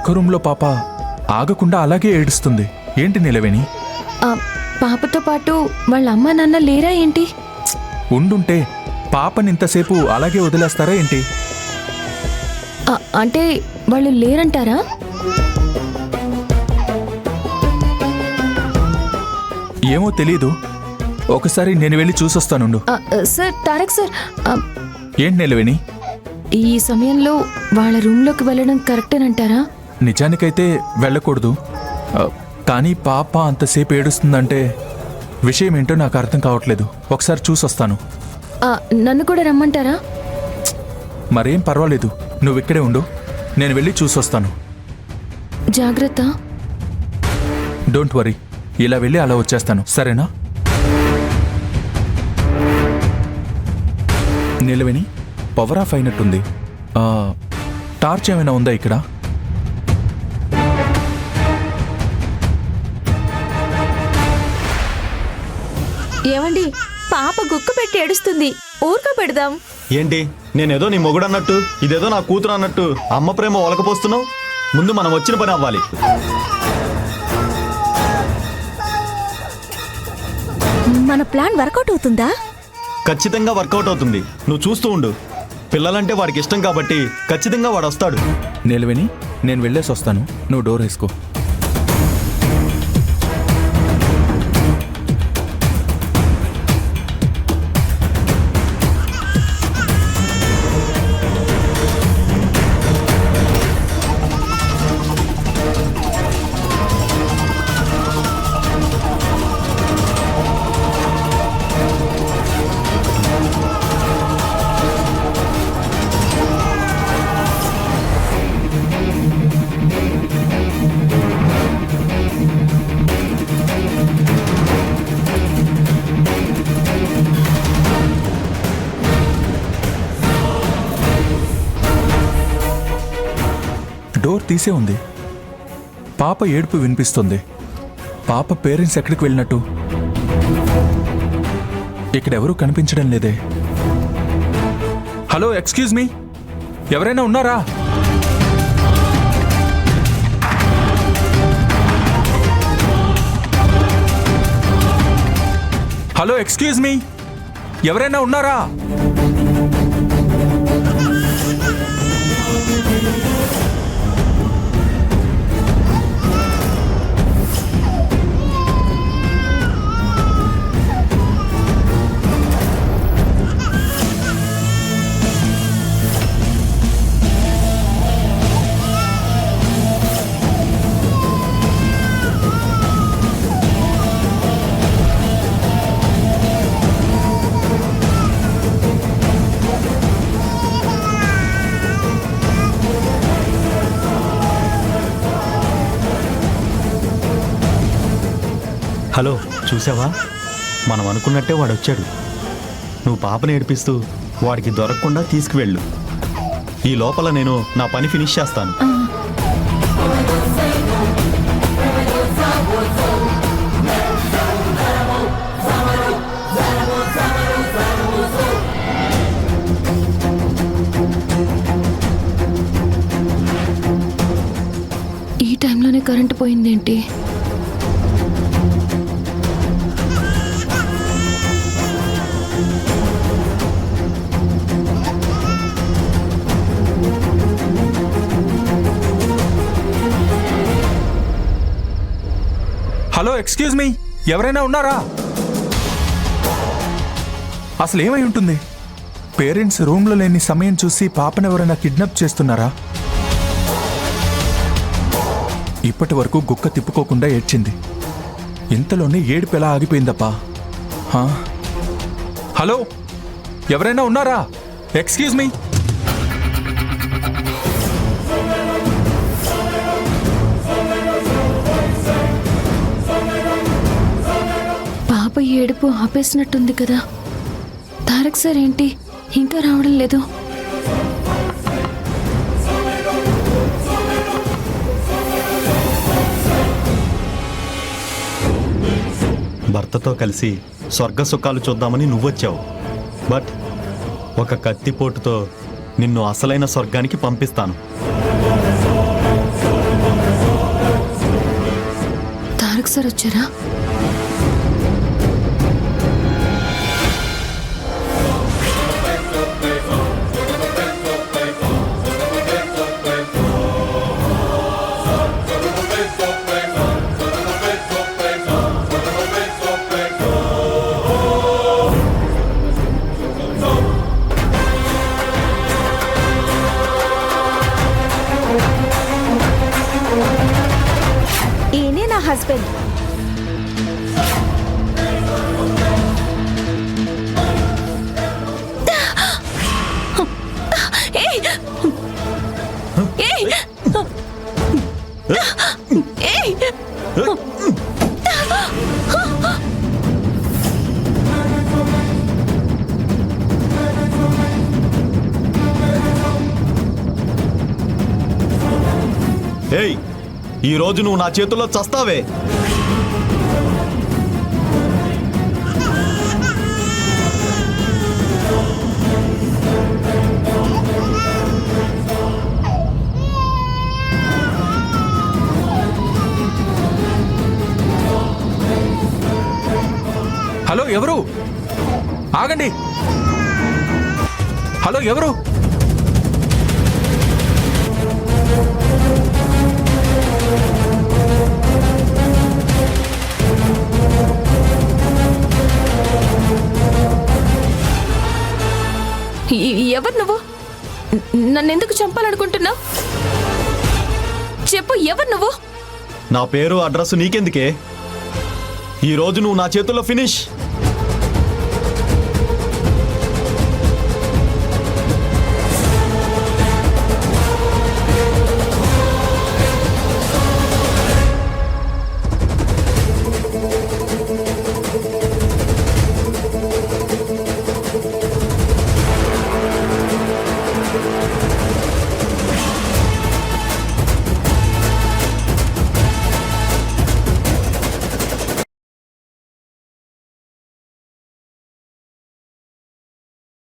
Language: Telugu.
పక్క రూమ్లో పాప ఆగకుండా అలాగే ఏడుస్తుంది. ఏంటి నీలవేణి? పాపతో పాటు వాళ్ళ అమ్మా నాన్న లేరా ఏంటి? ఉండుంటే పాపని ఇంతసేపు అలాగే వదిలేస్తారా ఏంటి? అంటే వాళ్ళు లేరంటారా? ఏమో తెలీదు. ఒకసారి నేను వెళ్ళి చూసొస్తానుండు. సార్, తారక్ సార్, ఏంటి నీలవేణి? ఈ సమయంలో వాళ్ళ రూమ్లోకి వెళ్ళడం కరెక్టేనంటారా? నిజానికైతే వెళ్ళకూడదు. కానీ పాప అంతసేపు ఏడుస్తుందంటే విషయం ఏంటో నాకు అర్థం కావట్లేదు. ఒకసారి చూసొస్తాను. నన్ను కూడా రమ్మంటారా? మరేం పర్వాలేదు, నువ్వు ఇక్కడే ఉండు, నేను వెళ్ళి చూసొస్తాను. జాగ్రత్త. డోంట్ వరీ, ఇలా వెళ్ళి అలా వచ్చేస్తాను, సరేనా? నీలవేణి, పవర్ ఆఫ్ అయినట్టుంది. టార్చ్ ఏమైనా ఉందా ఇక్కడ? ఏమండి, పాప గుక్క పెట్టి ఏడుస్తుంది, ఊరుక పెడదాం. ఏంటి, నేనేదో నీ మొగుడు అన్నట్టు, ఇదేదో నా కూతురు అన్నట్టు అమ్మ ప్రేమ ఒలకపోస్తున్నావు? ముందు మనం వచ్చిన పని అవ్వాలి. మన ప్లాన్ వర్కౌట్ అవుతుందా? ఖచ్చితంగా వర్కౌట్ అవుతుంది, నువ్వు చూస్తూ ఉండు. పిల్లలంటే వాడికి ఇష్టం కాబట్టి ఖచ్చితంగా వాడు వస్తాడు. నీలవేణి, నేను వెళ్ళేసి వస్తాను, నువ్వు డోర్ వేసుకో. డోర్ తీసే ఉంది. పాప ఏడుపు వినిపిస్తుంది. పాప పేరెంట్స్ ఎక్కడికి వెళ్ళినట్టు? ఇక్కడెవరూ కనిపించడం లేదే. హలో, ఎక్స్క్యూజ్ మీ, ఎవరైనా ఉన్నారా? హలో, ఎక్స్క్యూజ్ మీ, ఎవరైనా ఉన్నారా? హలో, చూసావా? మనం అనుకున్నట్టే వాడు వచ్చాడు. నువ్వు పాపని ఏడిపిస్తూ వాడికి దొరకకుండా తీసుకువెళ్ళు. ఈ లోపల నేను నా పని ఫినిష్ చేస్తాను. ఈ టైంలోనే కరెంటు పోయిందేంటి? హలో, ఎక్స్క్యూజ్ మీ, ఎవరైనా ఉన్నారా? అసలు ఏమై ఉంటుంది? పేరెంట్స్ రూమ్లో లేని సమయం చూసి పాపను ఎవరైనా కిడ్నాప్ చేస్తున్నారా? ఇప్పటి వరకు గుక్క తిప్పుకోకుండా ఏడ్చింది, ఇంతలోనే ఏడుపు ఎలా ఆగిపోయిందప్పా? హలో, ఎవరైనా ఉన్నారా? Excuse me. పాప ఏడుపు ఆపేసినట్టుంది కదా. తారక్ సార్ ఏంటి ఇంకా రావడం లేదు? భర్తతో కలిసి స్వర్గ సుఖాలు చూద్దామని నువ్వొచ్చావు. బట్ ఒక కత్తిపోటుతో నిన్ను అసలైన స్వర్గానికి పంపిస్తాను. సార్ వచ్చారా? ఈయనే నా హస్బెండ్. ఏయ్! ఏయ్! ఏయ్! ఏయ్, ఈ రోజు నువ్వు నా చేతుల్లో చస్తావే. హలో ఎవరు? ఆగండి. హలో ఎవరు? ఎవరు నువ్వు? నన్నెందుకు చంపాలనుకుంటున్నావు? చెప్పు, ఎవరు నువ్వు? నా పేరు అడ్రస్ నీకెందుకే? ఈ రోజు నువ్వు నా చేతుల్లో ఫినిష్.